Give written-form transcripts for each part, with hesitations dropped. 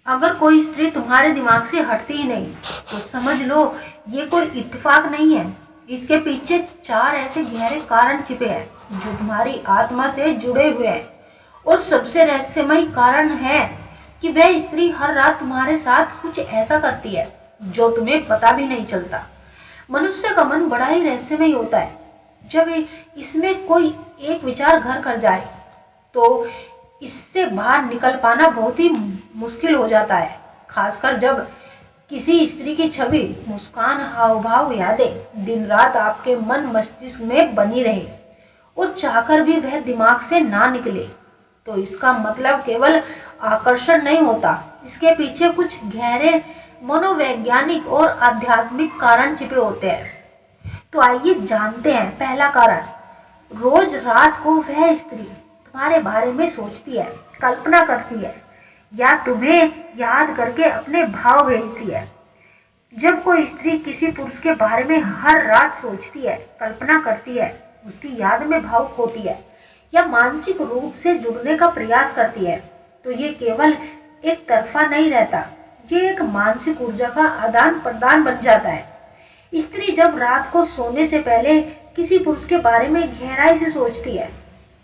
अगर कोई स्त्री तुम्हारे दिमाग से हटती ही नहीं तो समझ लो ये कोई इत्तेफाक नहीं है। इसके पीछे 4 ऐसे गहरे कारण छिपे हैं जो तुम्हारी आत्मा से जुड़े हुए हैं। और सबसे रहस्यमय कारण है कि वह स्त्री हर रात तुम्हारे साथ कुछ ऐसा करती है जो तुम्हें पता भी नहीं चलता। मनुष्य का मन बड़ा ही रहस्यमय होता है। जब इसमें कोई एक विचार घर कर जाए तो इससे बाहर निकल पाना बहुत ही मुश्किल हो जाता है, खासकर जब किसी स्त्री की छवि, मुस्कान, हाव भाव, यादें दिन रात आपके मन मस्तिष्क में बनी रहे और चाहकर भी वह दिमाग से ना निकले। तो इसका मतलब केवल आकर्षण नहीं होता, इसके पीछे कुछ गहरे मनोवैज्ञानिक और आध्यात्मिक कारण छिपे होते हैं। तो आइए जानते हैं पहला कारण। रोज रात को वह स्त्री तुम्हारे बारे में सोचती है, कल्पना करती है या तुम्हें याद करके अपने भाव भेजती है। जब कोई स्त्री किसी पुरुष के बारे में हर रात सोचती है, कल्पना करती है, उसकी याद में भावुक होती है या मानसिक रूप से जुड़ने का प्रयास करती है, तो ये केवल एक तरफा नहीं रहता, ये एक मानसिक ऊर्जा का आदान प्रदान बन जाता है। स्त्री जब रात को सोने से पहले किसी पुरुष के बारे में गहराई से सोचती है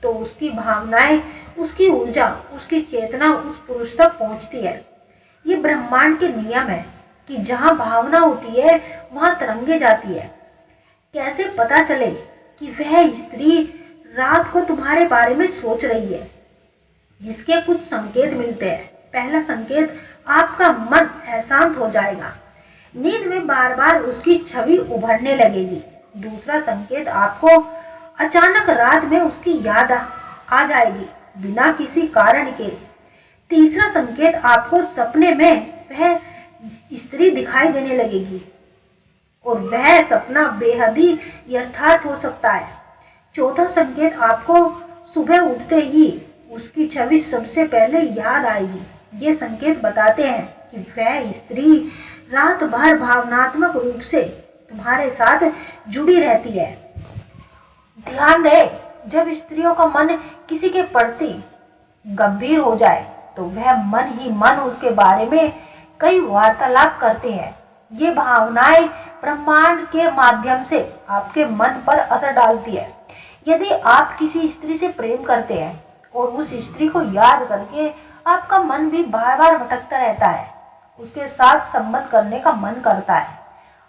तो उसकी भावनाएं, उसकी ऊर्जा, उसकी चेतना उस पुरुष तक पहुंचती है। ये ब्रह्मांड के नियम है कि जहां भावना होती है वहां तरंगे जाती है। कैसे पता चले कि वह स्त्री रात को तुम्हारे बारे में सोच रही है? इसके कुछ संकेत मिलते हैं। पहला संकेत, आपका मन अशांत हो जाएगा, नींद में बार बार उसकी छवि उभरने लगेगी। दूसरा संकेत, आपको अचानक रात में उसकी याद आ जाएगी बिना किसी कारण के। तीसरा संकेत, आपको सपने में वह स्त्री दिखाई देने लगेगी और वह सपना बेहद ही यथार्थ हो सकता है। चौथा संकेत, आपको सुबह उठते ही उसकी छवि सबसे पहले याद आएगी। ये संकेत बताते हैं कि वह स्त्री रात भर भावनात्मक रूप से तुम्हारे साथ जुड़ी रहती है। ध्यान दें, जब स्त्रियों का मन किसी के प्रति गंभीर हो जाए तो वह मन ही मन उसके बारे में कई वार्तालाप करते हैं। ये भावनाएं ब्रह्मांड के माध्यम से आपके मन पर असर डालती है। यदि आप किसी स्त्री से प्रेम करते हैं और उस स्त्री को याद करके आपका मन भी बार बार भटकता रहता है, उसके साथ संबंध करने का मन करता है।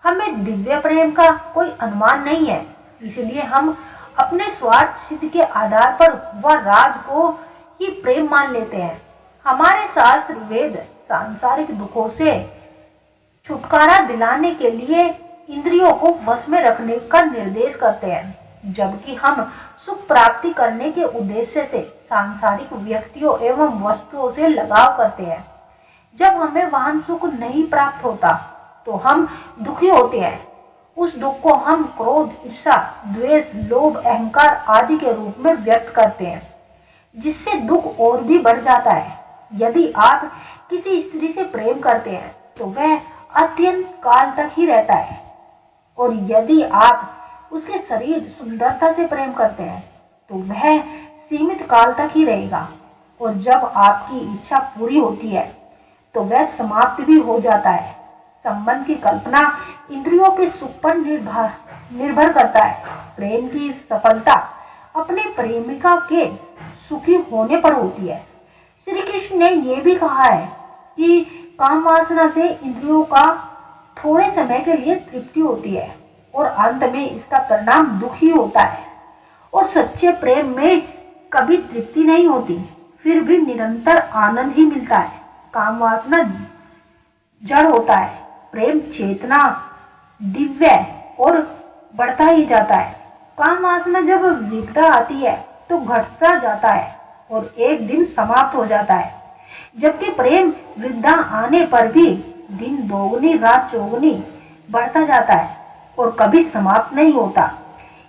हमें दिव्य प्रेम का कोई अनुमान नहीं है, इसलिए हम अपने स्वार्थ सिद्ध के आधार पर वह राज को ही प्रेम मान लेते हैं। हमारे शास्त्र वेद सांसारिक दुखों से छुटकारा दिलाने के लिए इंद्रियों को वश में रखने का निर्देश करते हैं, जबकि हम सुख प्राप्ति करने के उद्देश्य से सांसारिक व्यक्तियों एवं वस्तुओं से लगाव करते हैं। जब हमें वहां सुख नहीं प्राप्त होता तो हम दुखी होते हैं। उस दुख को हम क्रोध, ईर्ष्या, द्वेष, लोभ, अहंकार आदि के रूप में व्यक्त करते हैं, जिससे दुख और भी बढ़ जाता है। यदि आप किसी स्त्री से प्रेम करते हैं तो वह अत्यंत काल तक ही रहता है, और यदि आप उसके शरीर सुंदरता से प्रेम करते हैं तो वह सीमित काल तक ही रहेगा, और जब आपकी इच्छा पूरी होती है तो वह समाप्त भी हो जाता है। संबंध की कल्पना इंद्रियों के सुख पर निर्भर करता है। प्रेम की सफलता अपने प्रेमिका के सुखी होने पर होती है। श्री कृष्ण ने यह भी कहा है कि काम वासना से इंद्रियों का थोड़े समय के लिए तृप्ति होती है और अंत में इसका परिणाम दुख ही होता है। और सच्चे प्रेम में कभी तृप्ति नहीं होती, फिर भी निरंतर आनंद ही मिलता है। काम वासना जड़ होता है, प्रेम चेतना, दिव्य और बढ़ता ही जाता है। काम वासना जब विपदा आती है तो घटता जाता है और एक दिन समाप्त हो जाता है, जबकि प्रेम विपदा आने पर भी दिन दोगुनी रात चौगुनी बढ़ता जाता है और कभी समाप्त नहीं होता।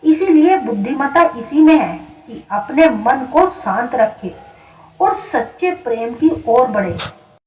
इसीलिए बुद्धिमत्ता इसी में है कि अपने मन को शांत रखे और सच्चे प्रेम की ओर बढ़े।